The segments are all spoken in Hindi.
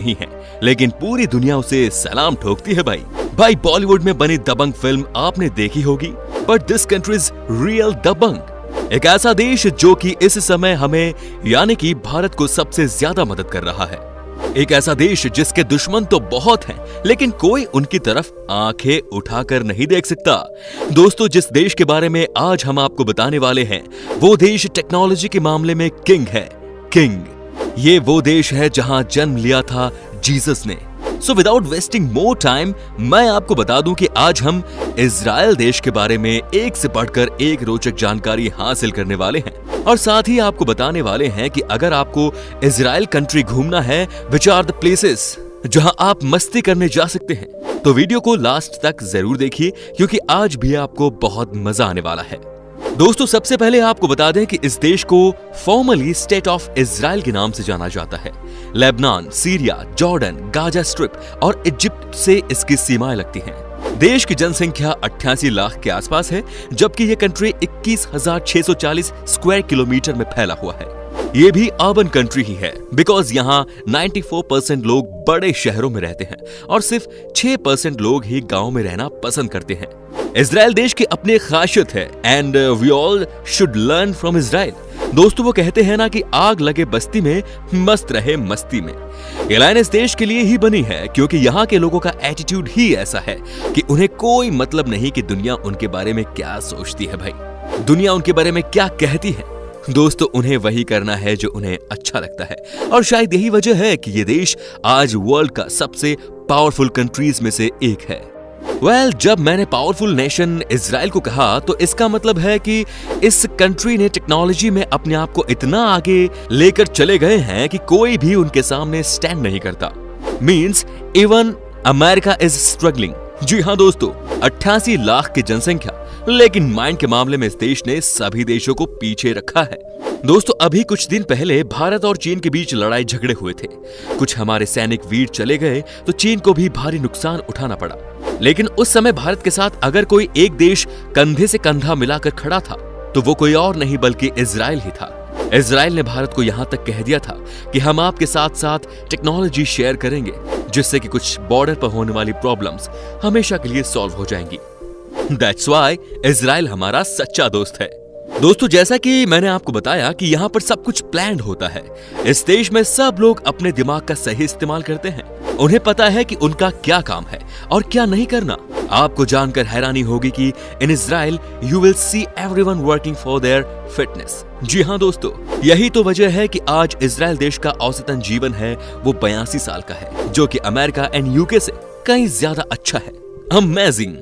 नहीं है, लेकिन पूरी दुनिया उसे सलाम ठोकती है भाई बॉलीवुड में बनी दबंग फिल्म आपने देखी होगी, but this country is real Dabangg. एक ऐसा देश जो कि इस समय हमें यानी कि भारत को सबसे ज्यादा मदद कर रहा है। एक ऐसा देश जिसके दुश्मन तो बहुत हैं, लेकिन कोई उनकी तरफ आंखें उठाकर नहीं देख सकता। दोस्तों, जिस देश के बारे में आज हम आपको बताने वाले हैं, वो देश टेक्नोलॉजी के मामले में किंग है। किंग, ये वो देश है जहां जन्म लिया था जीसस ने। So without wasting more time, मैं आपको बता दूं कि आज हम इजराइल देश के बारे में एक से बढ़कर एक रोचक जानकारी हासिल करने वाले हैं, और साथ ही आपको बताने वाले हैं कि अगर आपको इजराइल कंट्री घूमना है, विच आर द प्लेसेस जहां आप मस्ती करने जा सकते हैं, तो वीडियो को लास्ट तक जरूर देखिए, क्योंकि आज भी आपको बहुत मजा आने वाला है। दोस्तों, सबसे पहले आपको बता दें कि इस देश को फॉर्मली स्टेट ऑफ इजराइल के नाम से जाना जाता है। Lebanon, Syria, Jordan, Gaza strip और इजिप्ट से इसकी सीमाएं लगती हैं। देश की जनसंख्या 88 लाख के आसपास है, जबकि यह कंट्री 21,640 स्क्वायर किलोमीटर में फैला हुआ है। ये भी अर्बन कंट्री ही है, बिकॉज यहाँ 94% लोग बड़े शहरों में रहते हैं और सिर्फ 6% लोग ही गांव में रहना पसंद करते हैं। इजराइल देश की अपनी खासियत है, and we all should learn from Israel. दोस्तों, वो कहते हैं ना कि आग लगे बस्ती में, मस्त रहे मस्ती में। ये लाइन इस देश के लिए ही बनी है, क्योंकि यहाँ के लोगों का एटीट्यूड ही ऐसा है कि उन्हें कोई मतलब नहीं कि दुनिया उनके बारे में क्या सोचती है। भाई, दुनिया उनके बारे में क्या कहती है, दोस्तों उन्हें वही करना है जो उन्हें अच्छा लगता है। और शायद यही वजह है कि ये देश आज वर्ल्ड का सबसे पावरफुल कंट्रीज में से एक है। जब मैंने पावरफुल नेशन इजराइल को कहा, तो इसका मतलब है कि इस कंट्री ने टेक्नोलॉजी में अपने आप को इतना आगे लेकर चले गए हैं कि कोई भी उनके सामने स्टैंड नहीं करता। Means even America is struggling. जी हाँ दोस्तों, 88 लाख की जनसंख्या, लेकिन माइंड के मामले में इस देश ने सभी देशों को पीछे रखा है। दोस्तों, अभी कुछ दिन पहले भारत और चीन के बीच लड़ाई झगड़े हुए थे। कुछ हमारे सैनिक वीर चले गए तो चीन को भी भारी नुकसान उठाना पड़ा, लेकिन उस समय भारत के साथ अगर कोई एक देश कंधे से कंधा मिलाकर खड़ा था, तो वो कोई और नहीं बल्कि इजराइल ही था। इजराइल ने भारत को यहाँ तक कह दिया था कि हम आपके साथ साथ टेक्नोलॉजी शेयर करेंगे, जिससे कि कुछ बॉर्डर पर होने वाली प्रॉब्लम्स हमेशा के लिए सॉल्व हो जाएंगी। That's why इजराइल हमारा सच्चा दोस्त है। दोस्तों, जैसा कि मैंने आपको बताया कि यहाँ पर सब कुछ प्लान्ड होता है। इस देश में सब लोग अपने दिमाग का सही इस्तेमाल करते हैं। उन्हें पता है कि उनका क्या काम है और क्या नहीं करना। आपको जानकर हैरानी होगी कि in Israel you will see everyone working for their fitness. जी हाँ दोस्तों, यही तो वजह है कि आज इजराइल देश का औसतन जीवन है वो 82 साल का है, जो कि अमेरिका एंड यूके से कहीं ज्यादा अच्छा है। अमेजिंग।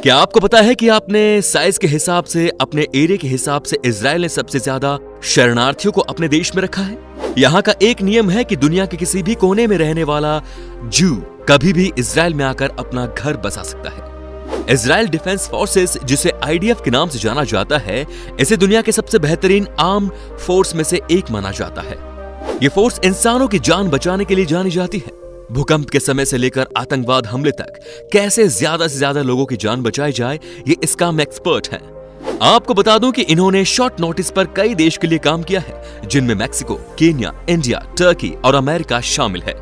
क्या आपको पता है कि आपने साइज के हिसाब से, अपने एरिया के हिसाब से इजराइल ने सबसे ज्यादा शरणार्थियों को अपने देश में रखा है। यहाँ का एक नियम है कि दुनिया के किसी भी कोने में रहने वाला जू कभी भी इजराइल में आकर अपना घर बसा सकता है। इजराइल डिफेंस फोर्सेस, जिसे IDF के नाम से जाना जाता है, इसे दुनिया के सबसे बेहतरीन आर्म फोर्स में से एक माना जाता है। ये फोर्स इंसानों की जान बचाने के लिए जानी जाती है। भूकंप के समय से लेकर आतंकवाद हमले तक कैसे ज्यादा से ज्यादा लोगों की जान बचाई जाए, ये इसका एक्सपर्ट है। आपको बता दूं कि इन्होंने शॉर्ट नोटिस पर कई देश के लिए काम किया है, जिनमें मैक्सिको, केन्या, इंडिया, टर्की और अमेरिका शामिल है।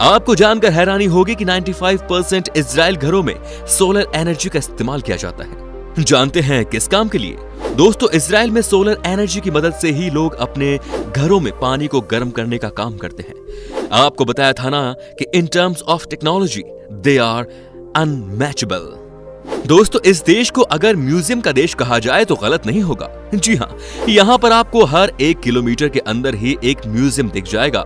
आपको जानकर हैरानी होगी कि 95% इजराइल घरों में सोलर एनर्जी का इस्तेमाल किया जाता है। जानते हैं किस काम के लिए? दोस्तों, इजराइल में सोलर एनर्जी की मदद से ही लोग अपने घरों में पानी को गर्म करने का काम करते हैं। आपको बताया था ना कि in terms of technology they are unmatchable. दोस्तों, इस देश को अगर म्यूजियम का देश कहा जाए तो गलत नहीं होगा। जी हाँ, यहाँ पर आपको हर 1 किलोमीटर के अंदर ही एक म्यूजियम दिख जाएगा।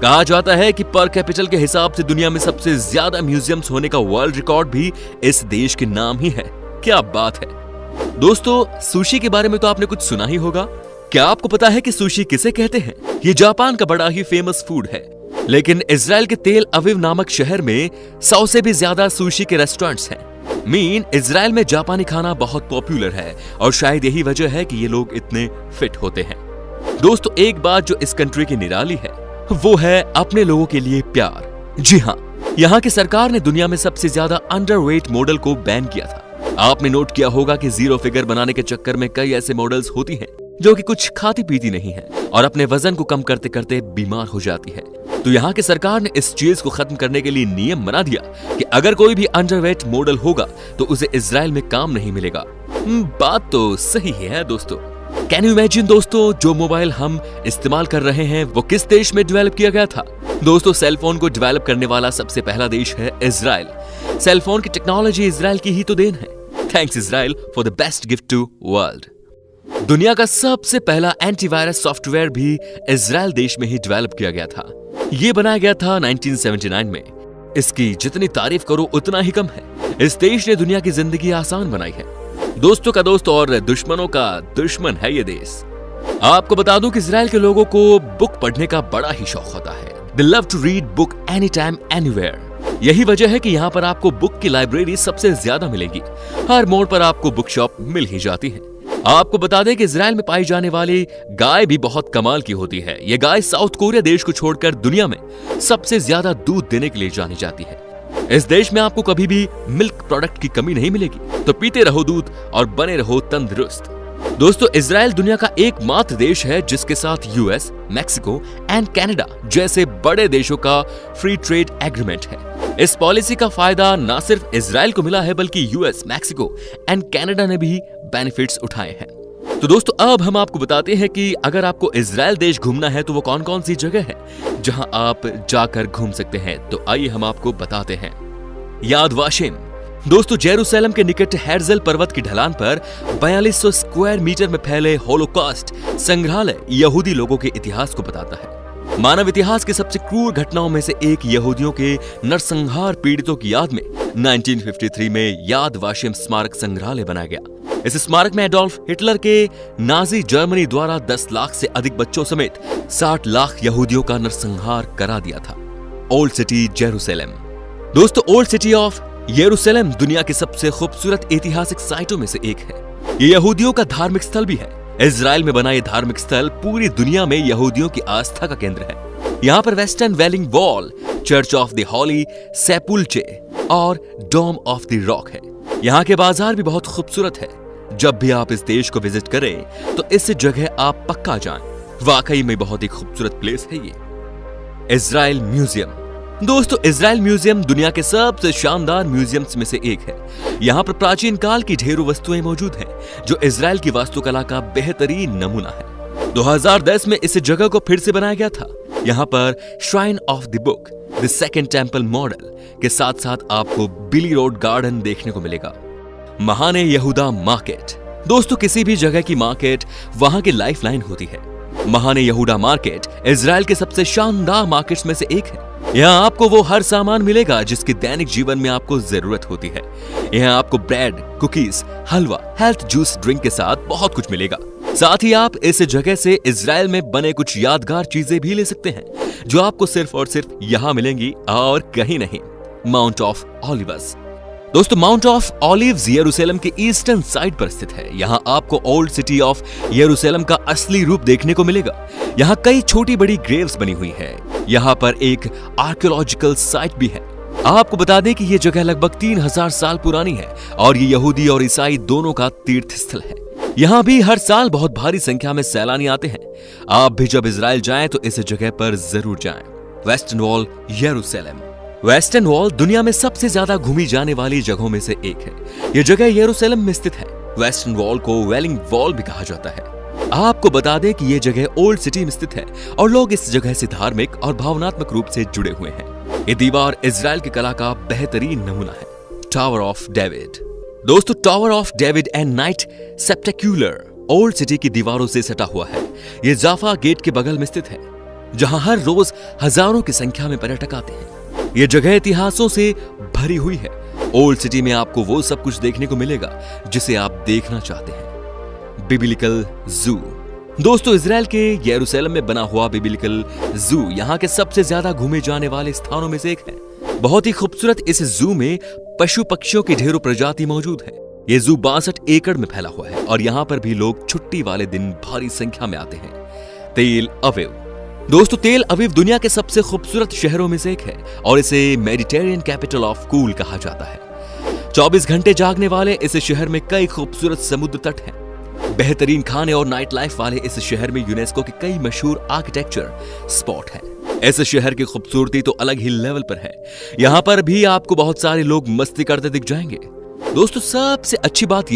कहा जाता है कि पर कैपिटल के हिसाब से दुनिया में सबसे ज्यादा म्यूजियम्स होने का वर्ल्ड रिकॉर्ड भी इस देश के नाम ही है। क्या बात है। दोस्तों, सुशी के बारे में तो आपने कुछ सुना ही होगा। क्या आपको पता है कि सुशी किसे कहते हैं? ये जापान का बड़ा ही फेमस फूड है, लेकिन इजराइल के तेल अविव नामक शहर में 100 से भी ज्यादा सुशी के रेस्टोरेंट्स हैं। इजराइल में जापानी खाना बहुत पॉपुलर है, और शायद यही वजह है कि ये लोग इतने फिट होते हैं। दोस्तों, एक बात जो इस कंट्री की निराली है, वो है अपने लोगों के लिए प्यार। जी हाँ, यहाँ की सरकार ने दुनिया में सबसे ज्यादा अंडरवेट मॉडल को बैन किया था। आपने नोट किया होगा कि जीरो फिगर बनाने के चक्कर में कई ऐसे मॉडल्स होती हैं जो कि कुछ खाती पीती नहीं है और अपने वजन को कम करते करते बीमार हो जाती है। तो यहाँ की सरकार ने इस चीज को खत्म करने के लिए नियम बना दिया कि अगर कोई भी अंडरवेट मॉडल होगा तो उसे इजराइल में काम नहीं मिलेगा। बात तो सही है दोस्तों। कैन यू इमेजिन दोस्तों, जो मोबाइल हम इस्तेमाल कर रहे हैं वो किस देश में डेवलप किया गया था? दोस्तों, सेलफोन को डेवलप करने वाला सबसे पहला देश है इजराइल। सेलफोन की टेक्नोलॉजी इजराइल की ही तो देन है। Thanks Israel for the best gift to world. दुनिया का सबसे पहला एंटीवायरस सॉफ्टवेयर भी इजराइल देश में ही डेवलप किया गया था। ये बनाया गया था 1979 में। इसकी जितनी तारीफ करो उतना ही कम है। इस देश ने दुनिया की जिंदगी आसान बनाई है। दोस्तों का दोस्त और दुश्मनों का दुश्मन है ये देश। आपको बता दूं कि इजराइल के लोगों को बुक पढ़ने का बड़ा ही शौक होता है। They love to read book anytime, anywhere. यही वजह है कि यहाँ पर आपको बुक की लाइब्रेरी सबसे ज्यादा मिलेगी। हर मोड़ पर आपको बुक शॉप मिल ही जाती है। आपको बता दें कि इजराइल में पाई जाने वाली गाय भी बहुत कमाल की होती है। ये गाय साउथ कोरिया देश को छोड़कर दुनिया में सबसे ज्यादा दूध देने के लिए जानी जाती है। इस देश में आपको कभी भी मिल्क प्रोडक्ट की कमी नहीं मिलेगी, तो पीते रहो दूध और बने रहो तंदुरुस्त। दोस्तों, इजराइल दुनिया का एकमात्र देश है जिसके साथ यूएस, मैक्सिको एंड कनाडा जैसे बड़े देशों का फ्री ट्रेड एग्रीमेंट है। इस पॉलिसी का फायदा न सिर्फ इजराइल को मिला है बल्कि यूएस, मैक्सिको एंड कनाडा ने भी बेनिफिट्स उठाए हैं। तो दोस्तों, अब हम आपको बताते हैं कि अगर आपको इजराइल देश घूमना है तो वो कौन कौन सी जगह है जहां आप जाकर घूम सकते हैं। तो आइए हम आपको बताते हैं। याद वाशिम। दोस्तों, जेरूसलम के निकट हेर्जल पर्वत की ढलान पर 4200 स्क्वायर मीटर में फैले होलोकॉस्ट संग्रहालय यहूदी लोगों के इतिहास को बताता है। मानव इतिहास के सबसे क्रूर घटनाओं में से एक यहूदियों के नरसंहार पीड़ितों की याद में 1953 में याद वाशिम स्मारक संग्रहालय बनाया गया। इस स्मारक में एडोल्फ हिटलर के नाजी जर्मनी द्वारा 10 लाख से अधिक बच्चों समेत 60 लाख यहूदियों का नरसंहार करा दिया था। Old city Jerusalem. दोस्तों, ओल्ड सिटी ऑफ यरूशलेम दुनिया की सबसे खूबसूरत ऐतिहासिक साइटों में से एक है। ये यहूदियों का धार्मिक स्थल भी है। इजराइल में बना ये धार्मिक स्थल पूरी दुनिया में यहूदियों की आस्था का केंद्र है। यहाँ पर Western Wailing Wall, Church of the Holy Sepulchre और डोम ऑफ द रॉक है। यहाँ के बाजार भी बहुत खूबसूरत है। जब भी आप इस देश को विजिट करें तो इस जगह आप पक्का जाएं। वाकई में बहुत ही खूबसूरत प्लेस है ये। Israel museum. दोस्तों, इजराइल म्यूजियम दुनिया के सबसे शानदार म्यूजियम्स में से एक है। यहाँ पर प्राचीन काल की ढेरों वस्तुएं मौजूद हैं, जो इजराइल की वास्तुकला का बेहतरीन नमूना है। 2010 में इस जगह को फिर से बनाया गया था। यहाँ पर shrine of the book, the second temple model के साथ साथ आपको बिली रोड गार्डन देखने को मिलेगा। महाने यहूदा मार्केट। दोस्तों, किसी भी जगह की मार्केट वहां की लाइफलाइन होती है। महाने यहूदा मार्केट इजराइल के सबसे शानदार मार्केट्स में से एक है। यहाँ आपको वो हर सामान मिलेगा जिसकी दैनिक जीवन में आपको जरूरत होती है। यहाँ आपको ब्रेड, कुकीज, हलवा, हेल्थ जूस ड्रिंक के साथ बहुत कुछ मिलेगा। साथ ही आप इस जगह से इजराइल में बने कुछ यादगार चीजें भी ले सकते हैं, जो आपको सिर्फ और सिर्फ यहाँ मिलेंगी और कहीं नहीं। Mount of olives. दोस्तों, माउंट ऑफ ऑलिव्स यरूशलेम के ईस्टर्न साइड पर स्थित है। यहाँ आपको ओल्ड सिटी ऑफ यरूशलेम का असली रूप देखने को मिलेगा। यहाँ कई छोटी बड़ी ग्रेव्स बनी हुई है। यहाँ पर एक आर्कियोलॉजिकल साइट भी है। आपको बता दें कि ये जगह लगभग 3000 साल पुरानी है और ये यहूदी और ईसाई दोनों का तीर्थ स्थल है। यहाँ भी हर साल बहुत भारी संख्या में सैलानी आते हैं। आप भी जब इजराइल जाएं तो इस जगह पर जरूर जाएं। वेस्टर्न वॉल यरूशलेम। वेस्टर्न वॉल दुनिया में सबसे ज्यादा घूमी जाने वाली जगहों में से एक है। यह जगह यरूशलेम में स्थित है। वेस्टर्न वॉल को वेलिंग वॉल भी कहा जाता है। आपको बता दें कि यह जगह ओल्ड सिटी में स्थित है और लोग इस जगह से धार्मिक और भावनात्मक रूप से जुड़े हुए हैं। ये दीवार इजराइल की कला का बेहतरीन नमूना है। Tower of David. दोस्तों, Tower of David and Night Spectacular Old City की दीवारों से सटा हुआ है। यह जाफा गेट के बगल में स्थित है, जहां हर रोज हजारों की संख्या में पर्यटक आते हैं। यह जगह इतिहासों से भरी हुई है। ओल्ड सिटी में आपको वो सब कुछ देखने को मिलेगा जिसे आप देखना चाहते हैं। बिबिलिकल जू। दोस्तों, इजराइल के यरूशलेम में बना हुआ बिबिलिकल जू यहाँ के सबसे ज्यादा घूमे जाने वाले स्थानों में से एक है। बहुत ही खूबसूरत इस जू में पशु पक्षियों की ढेरों प्रजाति मौजूद है। ये जू 62 एकड़ में फैला हुआ है और यहाँ पर भी लोग छुट्टी वाले दिन भारी संख्या में आते हैं। तेल अवीव। दोस्तों, तेल अवीव दुनिया के सबसे खूबसूरत शहरों में से एक है और इसे मेडिटेरियन कैपिटल ऑफ कूल कहा जाता है। 24 घंटे जागने वाले इस शहर में कई खूबसूरत समुद्र तट हैं। बेहतरीन खाने और नाइट लाइफ वाले इस शहर में यूनेस्को के कई मशहूर आर्किटेक्चर स्पॉट हैं। इस शहर की खूबसूरती तो अलग ही लेवल पर है। यहाँ पर भी आपको बहुत सारे लोग मस्ती करते दिख जाएंगे। दोस्तों, सबसे अच्छी बात